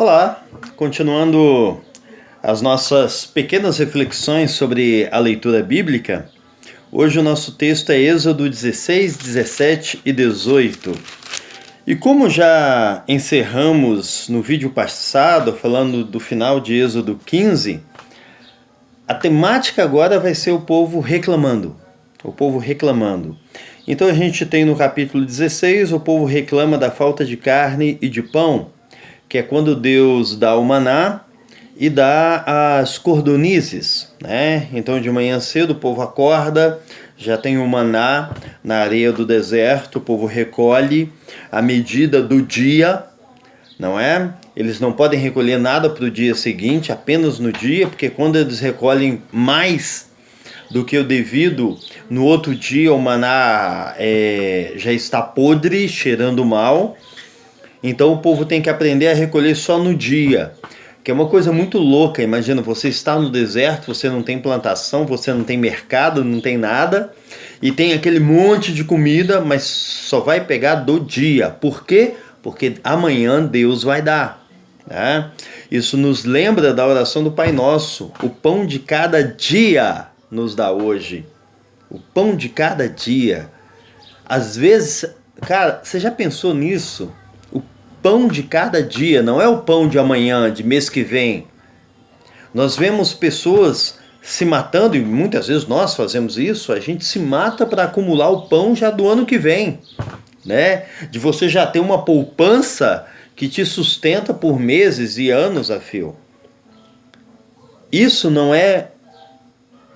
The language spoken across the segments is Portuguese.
Olá, continuando as nossas pequenas reflexões sobre a leitura bíblica, hoje o nosso texto é Êxodo 16, 17 e 18. E como já encerramos no vídeo passado, falando do final de Êxodo 15, a temática agora vai ser o povo reclamando. O povo reclamando. Então a gente tem no capítulo 16, o povo reclama da falta de carne e de pão, que é quando Deus dá o maná e dá as cordonizes, né? Então de manhã cedo o povo acorda, já tem o maná na areia do deserto, o povo recolhe a medida do dia, não é? Eles não podem recolher nada para o dia seguinte, apenas no dia, porque quando eles recolhem mais do que o devido, no outro dia o maná já está podre, cheirando mal. Então o povo tem que aprender a recolher só no dia, que é uma coisa muito louca. Imagina, você está no deserto, você não tem plantação, você não tem mercado, não tem nada, e tem aquele monte de comida, mas só vai pegar do dia. Por quê? Porque amanhã Deus vai dar. Né? Isso nos lembra da oração do Pai Nosso. O pão de cada dia nos dá hoje. O pão de cada dia. Às vezes, cara, você já pensou nisso? Pão de cada dia, não é o pão de amanhã, de mês que vem. Nós vemos pessoas se matando, e muitas vezes nós fazemos isso, a gente se mata para acumular o pão já do ano que vem, né? De você já ter uma poupança que te sustenta por meses e anos a fio. Isso não é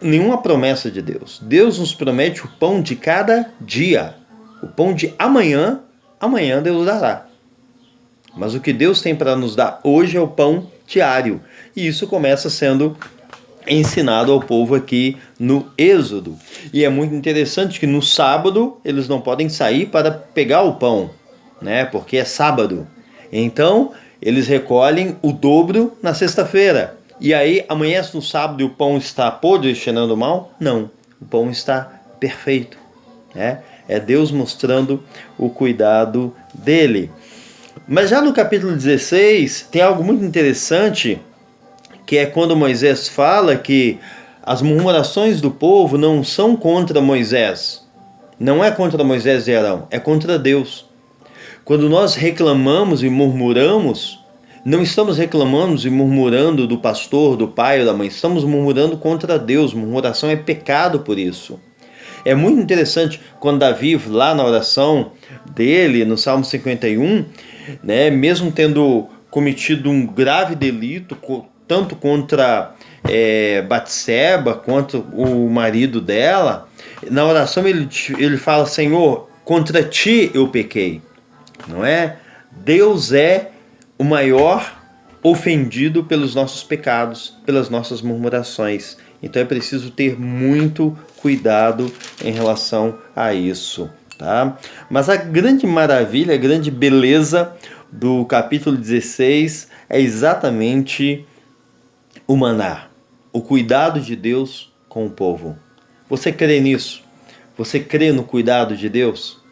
nenhuma promessa de Deus. Deus nos promete o pão de cada dia. O pão de amanhã, amanhã Deus dará. Mas o que Deus tem para nos dar hoje é o pão diário. E isso começa sendo ensinado ao povo aqui no Êxodo. E é muito interessante que no sábado eles não podem sair para pegar o pão, né? Porque é sábado. Então eles recolhem o dobro na sexta-feira. E aí amanhece no sábado e o pão está podre, cheirando mal? Não, o pão está perfeito, né? É Deus mostrando o cuidado dele. Mas já no capítulo 16 tem algo muito interessante, que é quando Moisés fala que as murmurações do povo não são contra Moisés. Não é contra Moisés e Arão, é contra Deus. Quando nós reclamamos e murmuramos, não estamos reclamando e murmurando do pastor, do pai ou da mãe, estamos murmurando contra Deus. Murmuração é pecado por isso. É muito interessante quando Davi, lá na oração dele, no Salmo 51, né, mesmo tendo cometido um grave delito, tanto contra Batseba, quanto o marido dela, na oração ele fala: Senhor, contra ti eu pequei. Não é? Deus é o maior ofendido pelos nossos pecados, pelas nossas murmurações. Então é preciso ter muito cuidado em relação a isso, tá? Mas a grande maravilha, a grande beleza do capítulo 16 é exatamente o maná, o cuidado de Deus com o povo. Você crê nisso? Você crê no cuidado de Deus?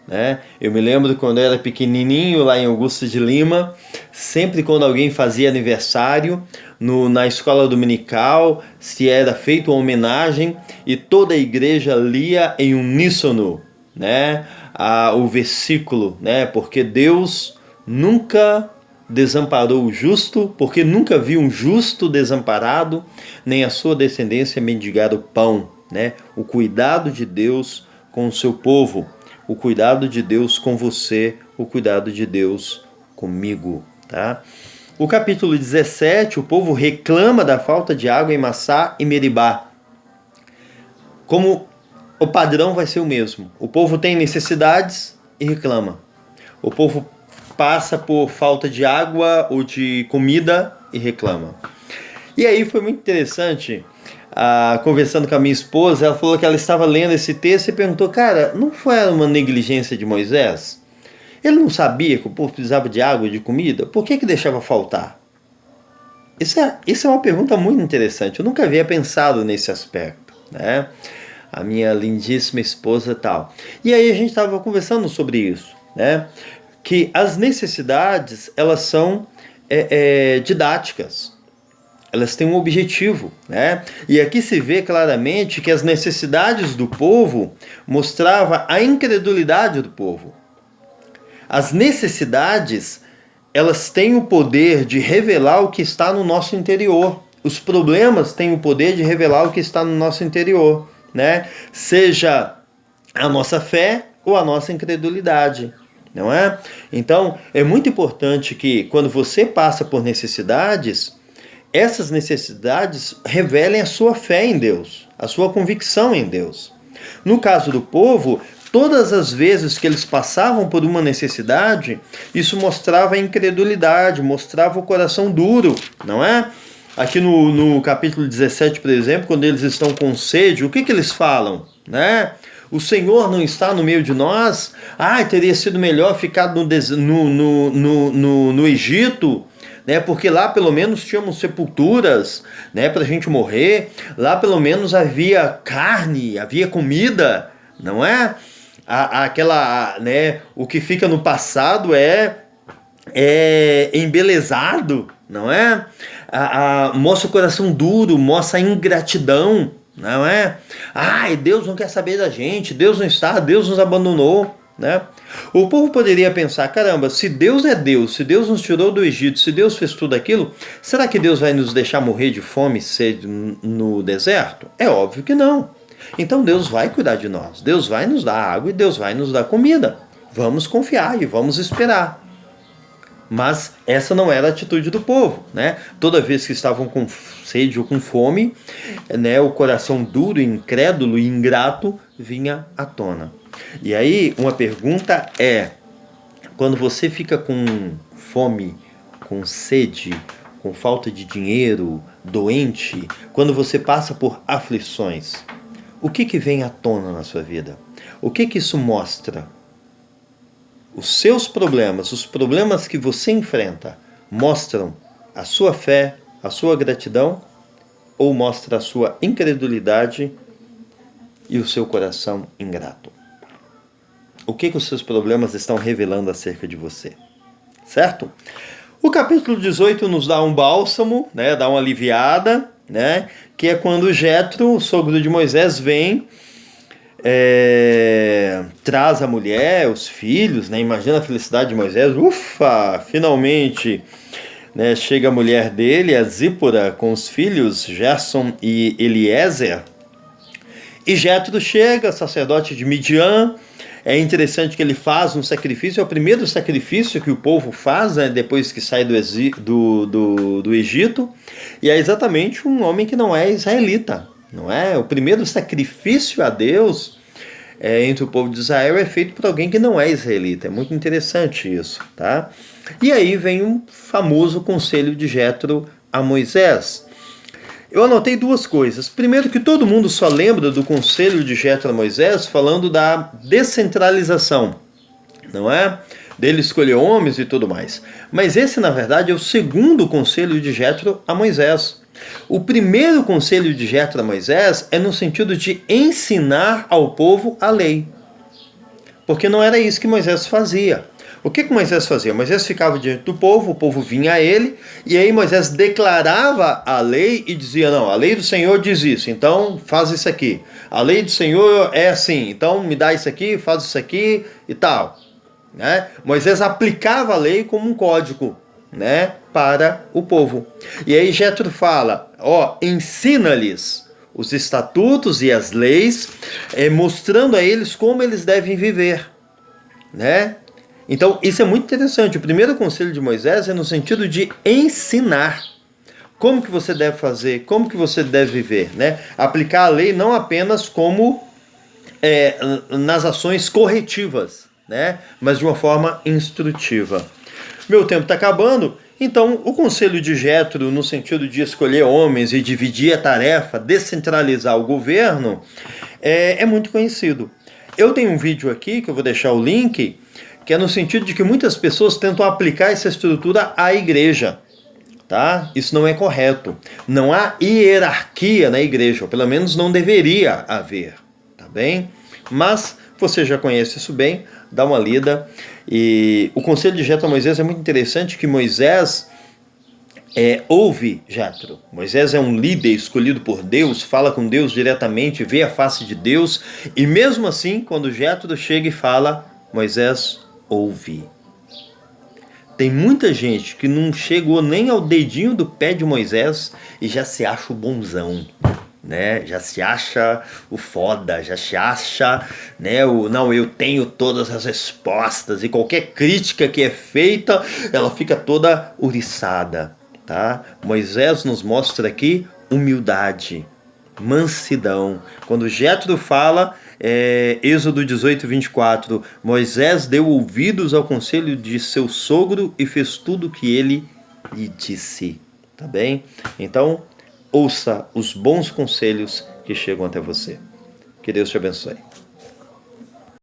Né? Eu me lembro quando eu era pequenininho lá em Augusto de Lima, sempre quando alguém fazia aniversário na escola dominical, se era feita uma homenagem e toda a igreja lia em uníssono, né, o versículo, né, porque Deus nunca desamparou o justo, porque nunca viu um justo desamparado, nem a sua descendência mendigar o pão, né? O cuidado de Deus com o seu povo, o cuidado de Deus com você, o cuidado de Deus comigo, tá? O capítulo 17, o povo reclama da falta de água em Massá e Meribá. Como o padrão vai ser o mesmo. O povo tem necessidades e reclama. O povo passa por falta de água ou de comida e reclama. E aí foi muito interessante, conversando com a minha esposa, ela falou que ela estava lendo esse texto e perguntou: cara, não foi uma negligência de Moisés? Ele não sabia que o povo precisava de água e de comida? Por que deixava faltar? Isso é uma pergunta muito interessante. Eu nunca havia pensado nesse aspecto, né? A minha lindíssima esposa e tal. E aí a gente estava conversando sobre isso, né? Que as necessidades, elas são didáticas. Elas têm um objetivo, né? E aqui se vê claramente que as necessidades do povo mostrava a incredulidade do povo. As necessidades, elas têm o poder de revelar o que está no nosso interior. Os problemas têm o poder de revelar o que está no nosso interior, né? Seja a nossa fé ou a nossa incredulidade, não é? Então, é muito importante que quando você passa por necessidades, essas necessidades revelem a sua fé em Deus, a sua convicção em Deus. No caso do povo, todas as vezes que eles passavam por uma necessidade, isso mostrava a incredulidade, mostrava o coração duro, não é? Aqui no capítulo 17, por exemplo, quando eles estão com sede, o que eles falam, né? O Senhor não está no meio de nós? Teria sido melhor ficar no Egito, né? Porque lá pelo menos tínhamos sepulturas, né, para a gente morrer. Lá pelo menos havia carne, havia comida, não é? Né, o que fica no passado é embelezado, não é? Mostra o coração duro, mostra a ingratidão, não é? Deus não quer saber da gente, Deus não está, Deus nos abandonou, né? O povo poderia pensar, caramba, se Deus é Deus, se Deus nos tirou do Egito, se Deus fez tudo aquilo, será que Deus vai nos deixar morrer de fome e sede no deserto? É óbvio que não. Então Deus vai cuidar de nós, Deus vai nos dar água e Deus vai nos dar comida. Vamos confiar e vamos esperar. Mas essa não era a atitude do povo, né? Toda vez que estavam com sede ou com fome, né, o coração duro, incrédulo e ingrato vinha à tona. E aí, uma pergunta é, quando você fica com fome, com sede, com falta de dinheiro, doente, quando você passa por aflições, o que vem à tona na sua vida? O que isso mostra? Os seus problemas, os problemas que você enfrenta, mostram a sua fé, a sua gratidão, ou mostra a sua incredulidade e o seu coração ingrato? O que os seus problemas estão revelando acerca de você? Certo? O capítulo 18 nos dá um bálsamo, né, dá uma aliviada, né, que é quando Jetro, o sogro de Moisés, vem, traz a mulher, os filhos, né, imagina a felicidade de Moisés, ufa, finalmente, né, chega a mulher dele, a Zípora, com os filhos, Gerson e Eliezer, e Jetro chega, sacerdote de Midian. É interessante que ele faz um sacrifício, é o primeiro sacrifício que o povo faz, né, depois que sai do Egito, e é exatamente um homem que não é israelita, não é? O primeiro sacrifício a Deus entre o povo de Israel é feito por alguém que não é israelita, é muito interessante isso, tá? E aí vem um famoso conselho de Jetro a Moisés. Eu anotei duas coisas. Primeiro, que todo mundo só lembra do conselho de Jetro a Moisés falando da descentralização, não é? Dele escolher homens e tudo mais. Mas esse, na verdade, é o segundo conselho de Jetro a Moisés. O primeiro conselho de Jetro a Moisés é no sentido de ensinar ao povo a lei. Porque não era isso que Moisés fazia. O que Moisés fazia? Moisés ficava diante do povo, o povo vinha a ele, e aí Moisés declarava a lei e dizia, não, a lei do Senhor diz isso, então faz isso aqui. A lei do Senhor é assim, então me dá isso aqui, faz isso aqui e tal. Né? Moisés aplicava a lei como um código, né, para o povo. E aí Jetro fala, ensina-lhes os estatutos e as leis, mostrando a eles como eles devem viver, né? Então, isso é muito interessante. O primeiro conselho de Moisés é no sentido de ensinar como que você deve fazer, como que você deve viver, né? Aplicar a lei não apenas como nas ações corretivas, né? Mas de uma forma instrutiva. Meu tempo está acabando, então o conselho de Jetro, no sentido de escolher homens e dividir a tarefa, descentralizar o governo, é muito conhecido. Eu tenho um vídeo aqui, que eu vou deixar o link, que é no sentido de que muitas pessoas tentam aplicar essa estrutura à igreja, tá? Isso não é correto. Não há hierarquia na igreja, ou pelo menos não deveria haver, tá bem? Mas você já conhece isso bem, dá uma lida. E o conselho de Jetro a Moisés é muito interessante, que Moisés Ouve, Jetro. Moisés é um líder escolhido por Deus, fala com Deus diretamente, vê a face de Deus, e mesmo assim, quando Jetro chega e fala, Moisés ouve. Tem muita gente que não chegou nem ao dedinho do pé de Moisés e já se acha o bonzão, né? Já se acha o foda, já se acha, né? Não, eu tenho todas as respostas, e qualquer crítica que é feita, ela fica toda ouriçada, tá? Moisés nos mostra aqui humildade, mansidão. Quando Jetro fala, Êxodo 18, 24, Moisés deu ouvidos ao conselho de seu sogro e fez tudo o que ele lhe disse. Tá bem? Então, ouça os bons conselhos que chegam até você. Que Deus te abençoe.